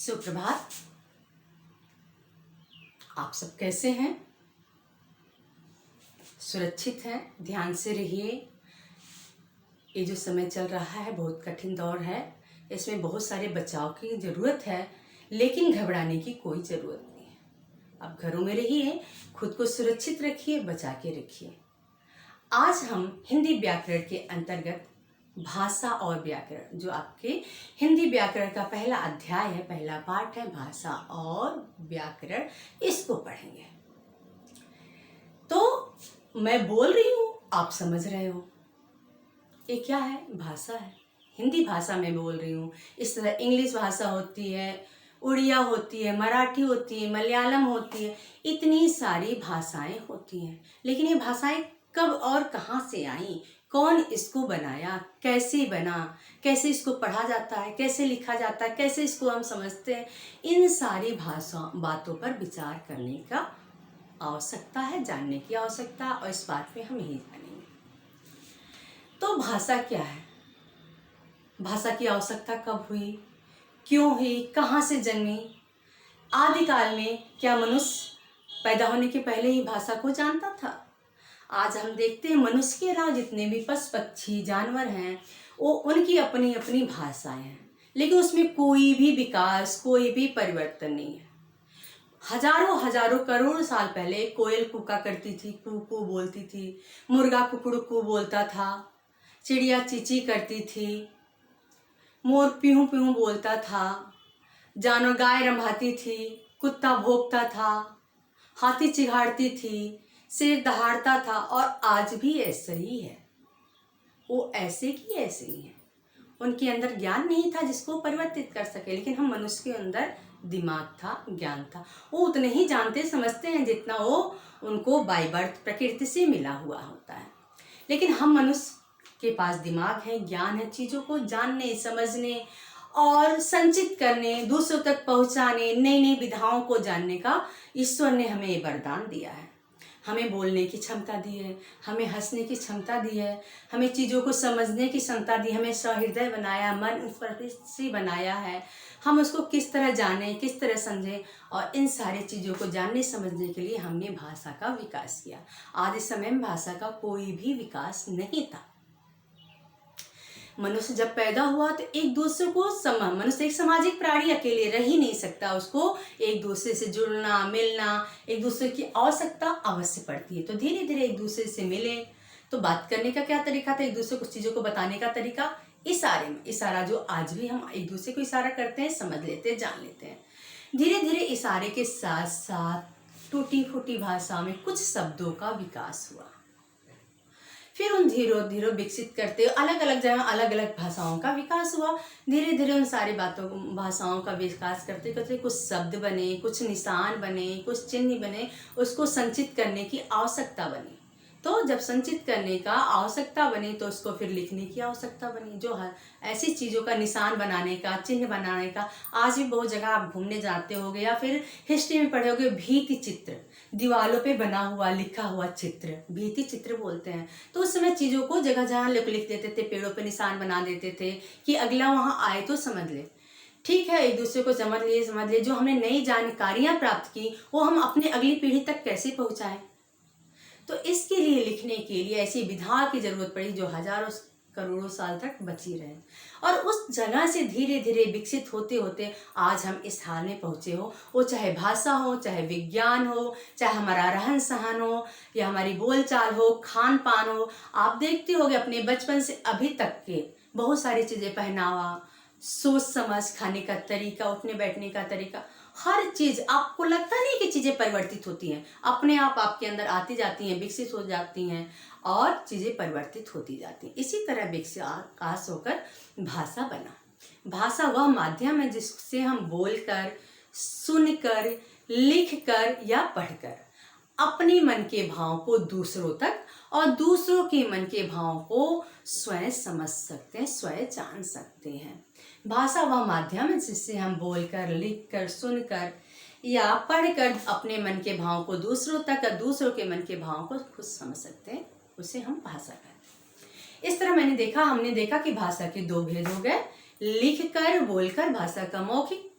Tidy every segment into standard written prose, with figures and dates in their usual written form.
सुप्रभात। आप सब कैसे हैं? सुरक्षित हैं? ध्यान से रहिए। ये जो समय चल रहा है बहुत कठिन दौर है। इसमें बहुत सारे बचाव की ज़रूरत है, लेकिन घबराने की कोई ज़रूरत नहीं है। आप घरों में रहिए, खुद को सुरक्षित रखिए, बचा के रखिए। आज हम हिंदी व्याकरण के अंतर्गत भाषा और व्याकरण, जो आपके हिंदी व्याकरण का पहला अध्याय है, पहला पाठ है भाषा और व्याकरण, इसको पढ़ेंगे। तो मैं बोल रही हूँ, आप समझ रहे हो ये क्या है? भाषा है। हिंदी भाषा में बोल रही हूँ। इस तरह इंग्लिश भाषा होती है, उड़िया होती है, मराठी होती है, मलयालम होती है, इतनी सारी भाषाएं होती हैं। लेकिन ये भाषाएं कब और कहाँ से आई, कौन इसको बनाया, कैसे बना, कैसे इसको पढ़ा जाता है, कैसे लिखा जाता है, कैसे इसको हम समझते हैं, इन सारी बातों पर विचार करने का आवश्यकता है, जानने की आवश्यकता, और इस बात में हम यही जानेंगे। तो भाषा क्या है? भाषा की आवश्यकता कब हुई, क्यों हुई, कहाँ से जन्मी? आदिकाल में क्या मनुष्य पैदा होने के पहले ही भाषा को जानता था? आज हम देखते हैं मनुष्य के अलावा जितने भी पशु पक्षी जानवर हैं, वो उनकी अपनी अपनी भाषाएं हैं, लेकिन उसमें कोई भी विकास, कोई भी परिवर्तन नहीं है। हजारों हजारों करोड़ साल पहले कोयल कूका करती थी, कू कू बोलती थी, मुर्गा कुकड़ू कू बोलता था, चिड़िया चींची करती थी, मोर पीहू पीहू बोलता था, जानवर गाय रंभाती थी, कुत्ता भौंकता था, हाथी चिघाड़ती थी, शेर दहाड़ता था, और आज भी ऐसा ही है। वो ऐसे की ऐसे ही है। उनके अंदर ज्ञान नहीं था जिसको परिवर्तित कर सके, लेकिन हम मनुष्य के अंदर दिमाग था, ज्ञान था। वो उतने ही जानते समझते हैं जितना वो उनको बाय बर्थ प्रकृति से मिला हुआ होता है। लेकिन हम मनुष्य के पास दिमाग है, ज्ञान है, चीज़ों को जानने, समझने और संचित करने, दूसरों तक पहुंचाने, नई नई विधाओं को जानने का ईश्वर ने हमें ये वरदान दिया है। हमें बोलने की क्षमता दी है, हमें हंसने की क्षमता दी है, हमें चीज़ों को समझने की क्षमता दी, हमें सहृदय बनाया, मन स्पर्शी बनाया है। हम उसको किस तरह जाने, किस तरह समझें, और इन सारी चीज़ों को जानने समझने के लिए हमने भाषा का विकास किया। आज इस समय में भाषा का कोई भी विकास नहीं था। मनुष्य जब पैदा हुआ तो एक दूसरे को मनुष्य एक सामाजिक प्राणी, अकेले रह ही नहीं सकता। उसको एक दूसरे से जुड़ना, मिलना, एक दूसरे की आवश्यकता अवश्य पड़ती है। तो धीरे धीरे एक दूसरे से मिले। तो बात करने का क्या तरीका था? एक दूसरे को चीज़ों को बताने का तरीका इशारे में। इशारा जो आज भी हम एक दूसरे को इशारा करते हैं, समझ लेते हैं, जान लेते हैं। धीरे धीरे इशारे के साथ साथ टूटी फूटी भाषा में कुछ शब्दों का विकास हुआ। फिर उन धीरे धीरे विकसित करते अलग अलग जगह अलग अलग भाषाओं का विकास हुआ। धीरे धीरे उन सारी भाषाओं का विकास करते करते कुछ शब्द बने, कुछ निशान बने, कुछ चिन्ह बने, उसको संचित करने की आवश्यकता बनी। तो जब संचित करने का आवश्यकता बनी तो उसको फिर लिखने की आवश्यकता बनी। जो ऐसी चीज़ों का निशान बनाने का, चिन्ह बनाने का, आज भी बहुत जगह आप घूमने जाते होगे या फिर हिस्ट्री में पढ़े होगे, भित्ति चित्र, दीवालों पे बना हुआ लिखा हुआ चित्र, भित्ति चित्र बोलते हैं। तो उस समय चीज़ों को जगह जगह लिख देते थे, पेड़ों पे निशान बना देते थे कि अगला वहाँ आए तो समझ ले। ठीक है, एक दूसरे को समझ लिए। जो हमने नई जानकारियाँ प्राप्त की वो हम अपने अगली पीढ़ी तक कैसे पहुँचाएं? तो इसके लिए लिखने के लिए ऐसी विधा की जरूरत पड़ी जो हजारों करोड़ों साल तक बची रहे। और उस जगह से धीरे धीरे विकसित होते होते आज हम इस हाल में पहुँचे हो। वो चाहे भाषा हो, चाहे विज्ञान हो, चाहे हमारा रहन सहन हो, या हमारी बोलचाल हो, खान पान हो। आप देखते होगे अपने बचपन से अभी तक के बहुत सारी चीज़ें, पहनावा, सोच समझ, खाने का तरीका, उठने बैठने का तरीका, हर चीज़। आपको लगता नहीं कि चीज़ें परिवर्तित होती हैं? अपने आप आपके अंदर आती जाती हैं, विकसित हो जाती हैं और चीज़ें परिवर्तित होती जाती हैं। इसी तरह विकास होकर भाषा बना। भाषा वह माध्यम है जिससे हम बोलकर, सुनकर, लिखकर या पढ़कर अपने मन के भाव को दूसरों तक और दूसरों के मन के भाव को स्वयं समझ सकते हैं, स्वयं जान सकते हैं। भाषा वह माध्यम है जिससे हम बोलकर, लिखकर, सुनकर या पढ़कर अपने मन के भाव को दूसरों तक और दूसरों के मन के भाव को खुद समझ सकते हैं। उसे हम भाषा कहते हैं। इस तरह हमने देखा कि भाषा के दो भेद हो गए, लिखकर, बोलकर, भाषा का मौखिक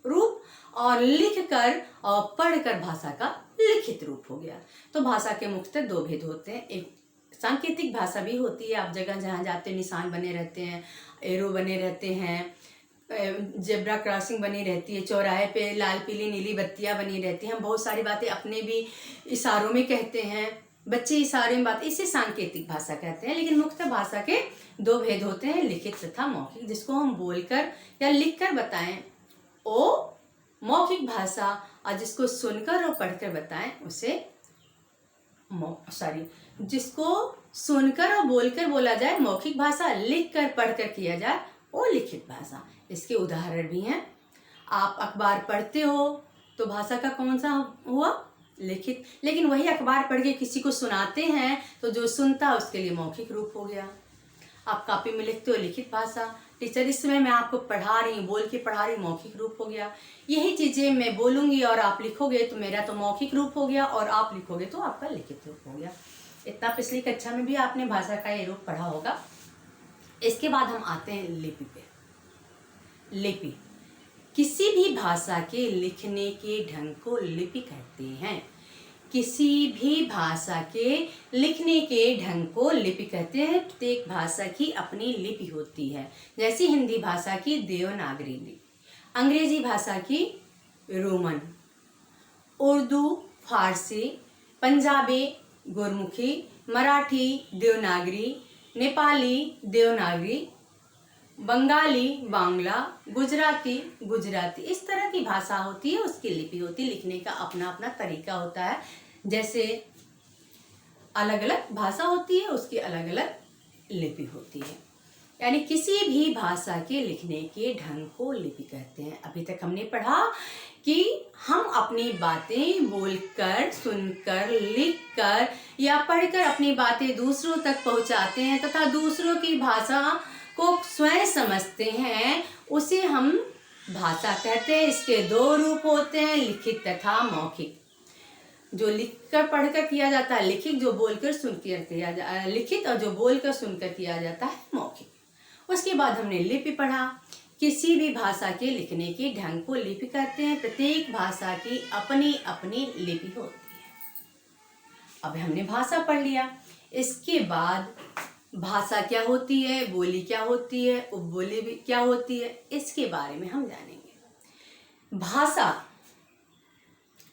रूप, और लिखकर और पढ़कर भाषा का लिखित रूप हो गया। तो भाषा के मुख्यतः दो भेद होते हैं। एक सांकेतिक भाषा भी होती है, आप जगह जहाँ जाते निशान बने रहते हैं, एरो बने रहते हैं, जेब्रा क्रॉसिंग बनी रहती है, चौराहे पे लाल पीली नीली बत्तियां बनी रहती हैं, हम बहुत सारी बातें अपने भी इशारों में कहते हैं, बच्चे इशारे में बात, इसे सांकेतिक भाषा कहते हैं। लेकिन मुख्य भाषा के दो भेद होते हैं, लिखित तथा मौखिक। जिसको हम बोलकर या लिखकर बताएं वो मौखिक भाषा, और जिसको सुनकर और पढ़कर बताएं उसे जिसको सुनकर और बोलकर बोला जाए मौखिक भाषा, लिखकर पढ़कर किया जाए वो लिखित भाषा। इसके उदाहरण भी हैं। आप अखबार पढ़ते हो तो भाषा का कौन सा हुआ? लिखित। लेकिन वही अखबार पढ़ के किसी को सुनाते हैं तो जो सुनता है उसके लिए मौखिक रूप हो गया। आप कॉपी में लिखते हो लिखित भाषा, टीचर इस समय मैं आपको पढ़ा रही हूँ, बोल के पढ़ा रही, मौखिक रूप हो गया। यही चीज़ें मैं बोलूँगी और आप लिखोगे तो मेरा तो मौखिक रूप हो गया, और आप लिखोगे तो आपका लिखित रूप हो गया। इतना पिछली कक्षा में भी आपने भाषा का ये रूप पढ़ा होगा। इसके बाद हम आते हैं लिपि पे। लिपि किसी भी भाषा के लिखने के ढंग को लिपि कहते हैं। किसी भी भाषा के लिखने के ढंग को लिपि कहते हैं। प्रत्येक भाषा की अपनी लिपि होती है। जैसे हिंदी भाषा की देवनागरी लिपि, अंग्रेजी भाषा की रोमन, उर्दू, फारसी, पंजाबी गुरमुखी, मराठी देवनागरी, नेपाली देवनागरी, बंगाली बांग्ला, गुजराती गुजराती, इस तरह की भाषा होती है, उसकी लिपि होती है। लिखने का अपना अपना तरीका होता है। जैसे अलग अलग भाषा होती है, उसकी अलग अलग लिपि होती है। यानी किसी भी भाषा के लिखने के ढंग को लिपि कहते हैं। अभी तक हमने पढ़ा कि हम अपनी बातें बोलकर, सुनकर, लिखकर या पढ़कर अपनी बातें दूसरों तक पहुंचाते हैं तथा दूसरों की भाषा को स्वयं समझते हैं, उसे हम भाषा कहते हैं। इसके दो रूप होते हैं, लिखित तथा मौखिक। जो लिखकर पढ़कर किया जाता है लिखित, जो बोलकर सुनकर किया जाता है लिखित, और जो बोलकर सुनकर किया जाता है मौखिक। उसके बाद हमने लिपि पढ़ा। किसी भी भाषा के लिखने के ढंग को लिपि कहते हैं। प्रत्येक भाषा की अपनी अपनी लिपि होती है। अब हमने भाषा पढ़ लिया। इसके बाद भाषा क्या होती है, बोली क्या होती है, उपबोली भी क्या होती है, इसके बारे में हम जानेंगे। भाषा,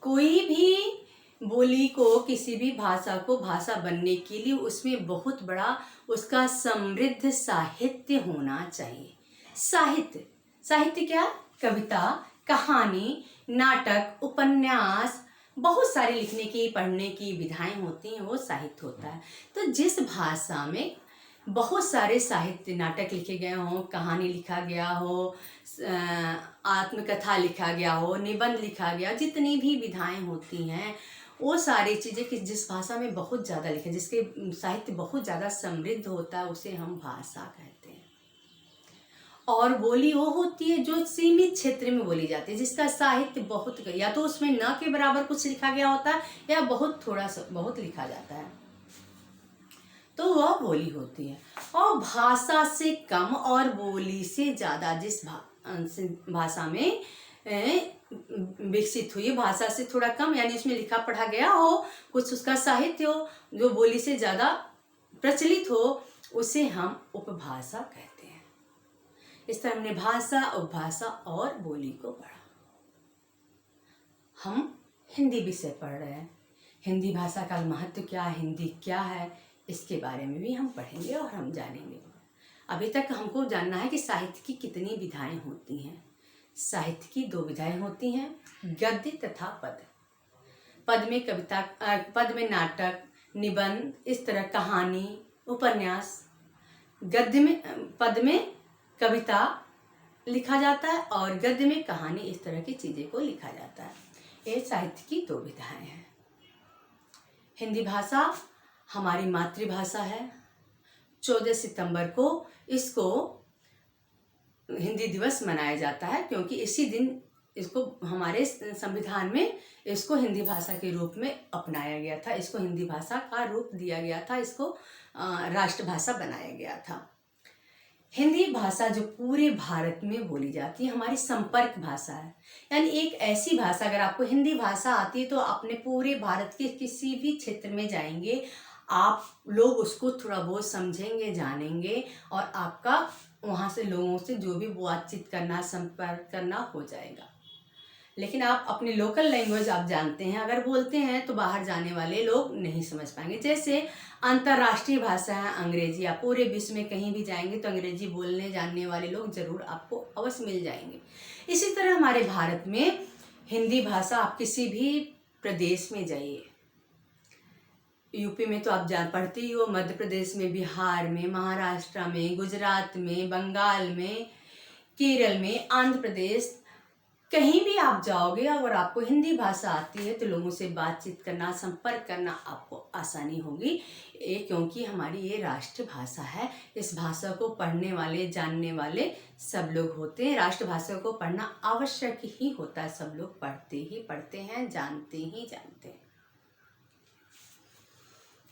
कोई भी बोली को, किसी भी भाषा को भाषा बनने के लिए उसमें बहुत बड़ा उसका समृद्ध साहित्य होना चाहिए। साहित्य, साहित्य क्या? कविता, कहानी, नाटक, उपन्यास, बहुत सारी लिखने की, पढ़ने की विधाएं होती हैं, वो साहित्य होता है। तो जिस भाषा में बहुत सारे साहित्य, नाटक लिखे गए हों, कहानी लिखा गया हो, आत्मकथा लिखा गया हो, निबंध लिखा गया, जितनी भी विधाएं होती हैं, वो सारी चीज़ें कि जिस भाषा में बहुत ज़्यादा लिखे, जिसके साहित्य बहुत ज़्यादा समृद्ध होता है, उसे हम भाषा कहते हैं। और बोली वो होती है जो सीमित क्षेत्र में बोली जाती है, जिसका साहित्य बहुत, या तो उसमें न के बराबर कुछ लिखा गया होता है या बहुत थोड़ा सा बहुत लिखा जाता है, तो वह बोली होती है। और भाषा से कम और बोली से ज़्यादा जिस भाषा में विकसित हुई, भाषा से थोड़ा कम, यानी उसमें लिखा पढ़ा गया हो, कुछ उसका साहित्य हो जो बोली से ज़्यादा प्रचलित हो, उसे हम उपभाषा कहते हैं। इस तरह हमने भाषा, उपभाषा और बोली को पढ़ा। हम हिंदी विषय पढ़ रहे हैं। हिंदी भाषा का महत्व क्या है, हिंदी क्या है, इसके बारे में भी हम पढ़ेंगे और हम जानेंगे। अभी तक हमको जानना है कि साहित्य की कितनी विधाएं होती हैं। साहित्य की दो विधाएं होती हैं, गद्य तथा पद। पद में कविता, पद में नाटक, निबंध, इस तरह कहानी, उपन्यास। गद्य में, पद में कविता लिखा जाता है और गद्य में कहानी, इस तरह की चीज़ें को लिखा जाता है। ये साहित्य की दो विधाएं हैं। हिंदी भाषा हमारी मातृभाषा है। 14 सितंबर को इसको हिंदी दिवस मनाया जाता है, क्योंकि इसी दिन इसको हमारे संविधान में इसको हिंदी भाषा के रूप में अपनाया गया था। इसको हिंदी भाषा का रूप दिया गया था, इसको राष्ट्रभाषा बनाया गया था। हिंदी भाषा जो पूरे भारत में बोली जाती है, हमारी संपर्क भाषा है। यानी एक ऐसी भाषा, अगर आपको हिंदी भाषा आती है तो अपने पूरे भारत के किसी भी क्षेत्र में जाएंगे, आप लोग उसको थोड़ा बहुत समझेंगे, जानेंगे, और आपका वहाँ से लोगों से जो भी बातचीत करना, संपर्क करना हो जाएगा। लेकिन आप अपनी लोकल लैंग्वेज आप जानते हैं, अगर बोलते हैं तो बाहर जाने वाले लोग नहीं समझ पाएंगे। जैसे अंतर्राष्ट्रीय भाषा है अंग्रेजी, आप पूरे विश्व में कहीं भी जाएंगे तो अंग्रेजी बोलने जानने वाले लोग जरूर आपको अवश्य मिल जाएंगे। इसी तरह हमारे भारत में हिंदी भाषा, आप किसी भी प्रदेश में जाइए, यूपी में तो आप जान पढ़ते ही हो, मध्य प्रदेश में, बिहार में, महाराष्ट्र में, गुजरात में, बंगाल में, केरल में, आंध्र प्रदेश, कहीं भी आप जाओगे अगर आपको हिंदी भाषा आती है तो लोगों से बातचीत करना, संपर्क करना आपको आसानी होगी। क्योंकि हमारी ये राष्ट्रभाषा है। इस भाषा को पढ़ने वाले, जानने वाले सब लोग होते हैं। राष्ट्रभाषा को पढ़ना आवश्यक ही होता है, सब लोग पढ़ते हैं, जानते ही जानते हैं।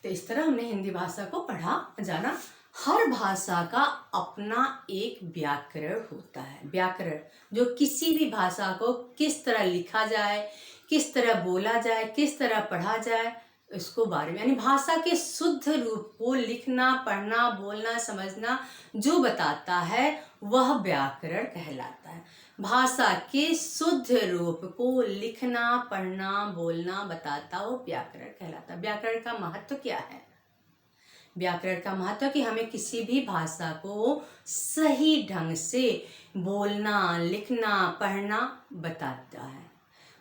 तो इस तरह हमने हिंदी भाषा को पढ़ा, जाना। हर भाषा का अपना एक व्याकरण होता है। व्याकरण जो किसी भी भाषा को किस तरह लिखा जाए, किस तरह बोला जाए, किस तरह पढ़ा जाए, इसको बारे में, यानी भाषा के शुद्ध रूप को लिखना, पढ़ना, बोलना, समझना जो बताता है वह व्याकरण कहलाता है। भाषा के शुद्ध रूप को लिखना, पढ़ना, बोलना बताता वो व्याकरण कहलाता है। व्याकरण का महत्व क्या है? व्याकरण का महत्व कि हमें किसी भी भाषा को सही ढंग से बोलना, लिखना, पढ़ना बताता है।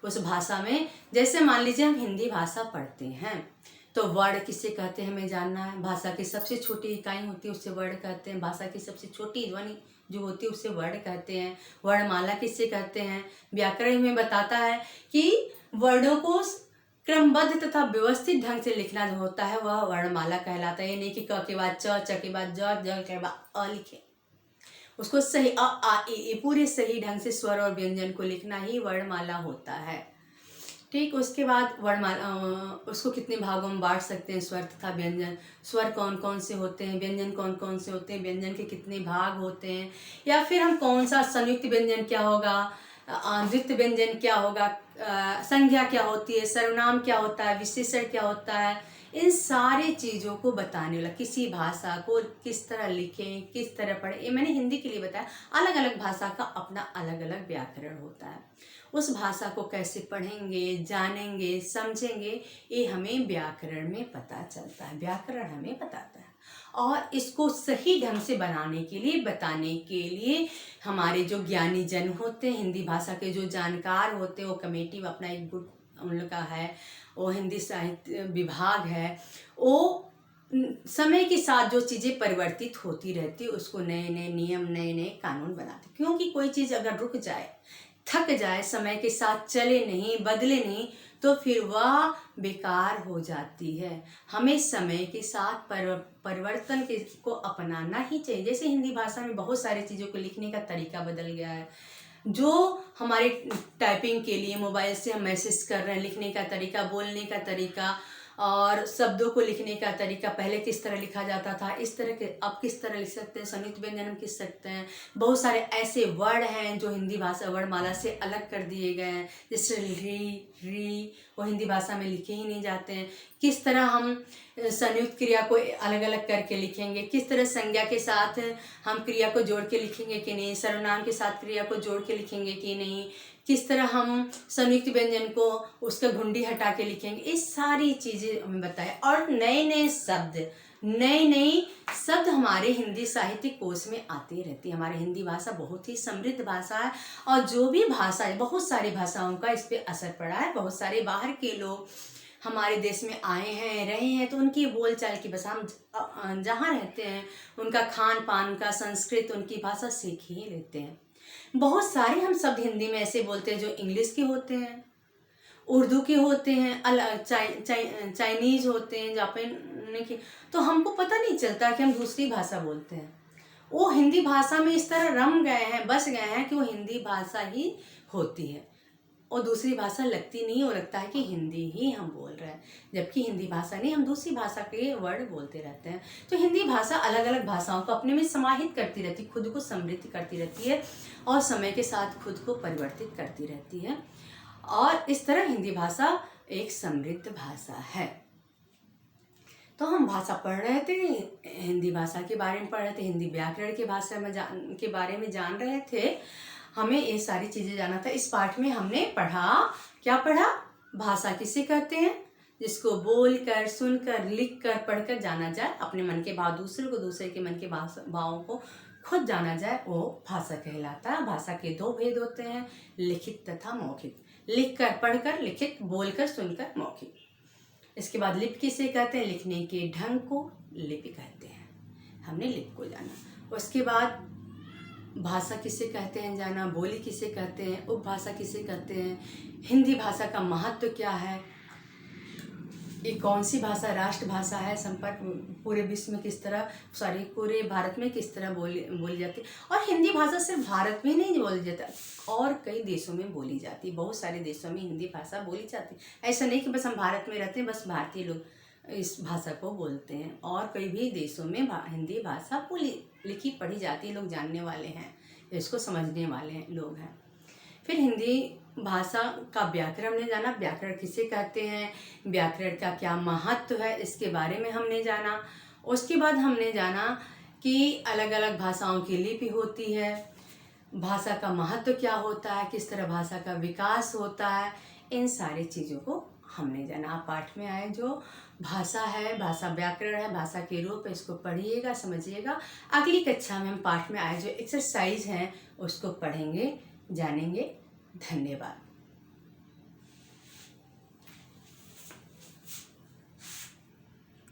उस भाषा में, जैसे मान लीजिए हम हिंदी भाषा पढ़ते हैं तो वर्ण किसे कहते हैं हमें जानना है। भाषा की सबसे छोटी इकाई होती है उसे वर्ण कहते हैं। भाषा की सबसे छोटी ध्वनि जो होती है उसे वर्ण कहते हैं। वर्णमाला किसे कहते हैं? व्याकरण में बताता है कि वर्णों को क्रमबद्ध तथा व्यवस्थित ढंग से लिखना जो होता है वह वर्णमाला कहलाता है। ये नहीं कि क के बाद च, च के बाद ज, ज के बाद अ लिखे। उसको सही अ, आ, इ पूरे सही ढंग से स्वर और व्यंजन को लिखना ही वर्णमाला होता है। ठीक, उसके बाद वर्णमाला, उसको कितने भागों में बांट सकते हैं, स्वर तथा व्यंजन। स्वर कौन कौन से होते हैं, व्यंजन कौन कौन से होते हैं, व्यंजन के कितने भाग होते हैं, या फिर हम कौन सा संयुक्त व्यंजन क्या होगा, द्वितीय व्यंजन क्या होगा, संज्ञा क्या होती है, सर्वनाम क्या होता है, विशेषण क्या होता है, इन सारी चीज़ों को बताने वाला, किसी भाषा को किस तरह लिखें, किस तरह पढ़ें, ये मैंने हिंदी के लिए बताया। अलग अलग भाषा का अपना अलग अलग व्याकरण होता है। उस भाषा को कैसे पढ़ेंगे, जानेंगे, समझेंगे, ये हमें व्याकरण में पता चलता है। व्याकरण हमें बताता है। और इसको सही ढंग से बनाने के लिए, बताने के लिए हमारे जो ज्ञानी जन होते हैं, हिंदी भाषा के जो जानकार होते हैं, वो कमेटी में अपना एक ग्रुप उन लोग का है, वो हिंदी साहित्य विभाग है, वो समय के साथ जो चीज़ें परिवर्तित होती रहती है उसको नए नए नियम, नए नए कानून बनाते। क्योंकि कोई चीज़ अगर रुक जाए, थक जाए, समय के साथ चले नहीं, बदले नहीं, तो फिर वह बेकार हो जाती है। हमें समय के साथ परिवर्तन को अपनाना ही चाहिए। जैसे हिंदी भाषा में बहुत सारी चीज़ों को लिखने का तरीका बदल गया है। जो हमारे टाइपिंग के लिए मोबाइल से हम मैसेज कर रहे हैं, लिखने का तरीका, बोलने का तरीका और शब्दों को लिखने का तरीका, पहले किस तरह लिखा जाता था, इस तरह के अब किस तरह लिख सकते हैं, संयुक्त व्यंजन हम किस सकते हैं। बहुत सारे ऐसे वर्ड हैं जो हिंदी भाषा वर्णमाला से अलग कर दिए गए हैं। जैसे री वो हिंदी भाषा में लिखे ही नहीं जाते हैं। किस तरह हम संयुक्त क्रिया को अलग अलग करके लिखेंगे, किस तरह संज्ञा के साथ हम क्रिया को जोड़ के लिखेंगे कि नहीं, सर्वनाम के साथ क्रिया को जोड़ के लिखेंगे कि नहीं, किस तरह हम संयुक्त व्यंजन को उसका घुंडी हटा के लिखेंगे, ये सारी चीज़ें हमें बताए। और नए नए शब्द हमारे हिंदी साहित्य कोश में आते रहती है। हमारी हिंदी भाषा बहुत ही समृद्ध भाषा है और जो भी भाषा है, बहुत सारी भाषाओं का इस पर असर पड़ा है। बहुत सारे बाहर के लोग हमारे देश में आए हैं, रहे हैं, तो उनकी बोलचाल की भाषा, हम जहाँ रहते हैं उनका खान पान, उनका संस्कृत, उनकी भाषा सीख ही लेते हैं। बहुत सारे हम शब्द हिंदी में ऐसे बोलते हैं जो इंग्लिश के होते हैं, उर्दू के होते हैं, चाइनीज़ होते हैं, जापानी के, तो हमको पता नहीं चलता कि हम दूसरी भाषा बोलते हैं। वो हिंदी भाषा में इस तरह रम गए हैं, बस गए हैं कि वो हिंदी भाषा ही होती है। और दूसरी भाषा लगती नहीं, और लगता है कि हिंदी ही हम बोल रहे हैं, जबकि हिंदी भाषा नहीं, हम दूसरी भाषा के वर्ड बोलते रहते हैं। तो हिंदी भाषा अलग अलग भाषाओं को अपने में समाहित करती रहती है, खुद को समृद्ध करती रहती है और समय के साथ खुद को परिवर्तित करती रहती है, और इस तरह हिंदी भाषा एक समृद्ध भाषा है। तो हम भाषा पढ़ रहे थे, हिंदी भाषा के बारे में पढ़ रहे थे, हिंदी व्याकरण के भाषा में के बारे में जान रहे थे, हमें ये सारी चीज़ें जाना था। इस पाठ में हमने पढ़ा, क्या पढ़ा? भाषा किसे कहते हैं? जिसको बोल कर, सुनकर, लिख कर, पढ़कर जाना जाए, अपने मन के भाव दूसरे को, दूसरे के मन के भावों को खुद जाना जाए, वो भाषा कहलाता है। भाषा के दो भेद होते हैं, लिखित तथा मौखिक। लिख कर, पढ़कर, लिखित, बोलकर, सुनकर, मौखिक। इसके बाद लिपि किसे कहते हैं? लिखने के ढंग को लिपि कहते हैं। हमने लिपि को जाना। उसके बाद भाषा किसे कहते हैं जाना, बोली किसे कहते हैं, उपभाषा किसे कहते हैं, हिंदी भाषा का महत्व क्या है, ये कौन सी भाषा राष्ट्रभाषा है, संपर्क पूरे विश्व में किस तरह, पूरे भारत में किस तरह बोली जाती है। और हिंदी भाषा सिर्फ भारत में नहीं बोली जाती, और कई देशों में बोली जाती है। बहुत सारे देशों में हिंदी भाषा बोली जाती है। ऐसा नहीं कि बस हम भारत में रहते हैं, बस भारतीय लोग इस भाषा को बोलते हैं, और कई भी देशों में हिंदी भाषा बोली, लिखी, पढ़ी जाती है। लोग जानने वाले हैं, इसको समझने वाले लोग हैं। फिर हिंदी भाषा का व्याकरण ने जाना, व्याकरण किसे कहते हैं, व्याकरण का क्या महत्व है, इसके बारे में हमने जाना। उसके बाद हमने जाना कि अलग अलग भाषाओं की लिपि होती है, भाषा का महत्व क्या होता है, किस तरह भाषा का विकास होता है, इन सारी चीज़ों को हमने जाना। आप पाठ में आए जो भाषा है, भाषा व्याकरण है, भाषा के रूप है, इसको पढ़िएगा, समझिएगा। अगली कक्षा में हम पाठ में आए जो एक्सरसाइज हैं उसको पढ़ेंगे, जानेंगे। धन्यवाद।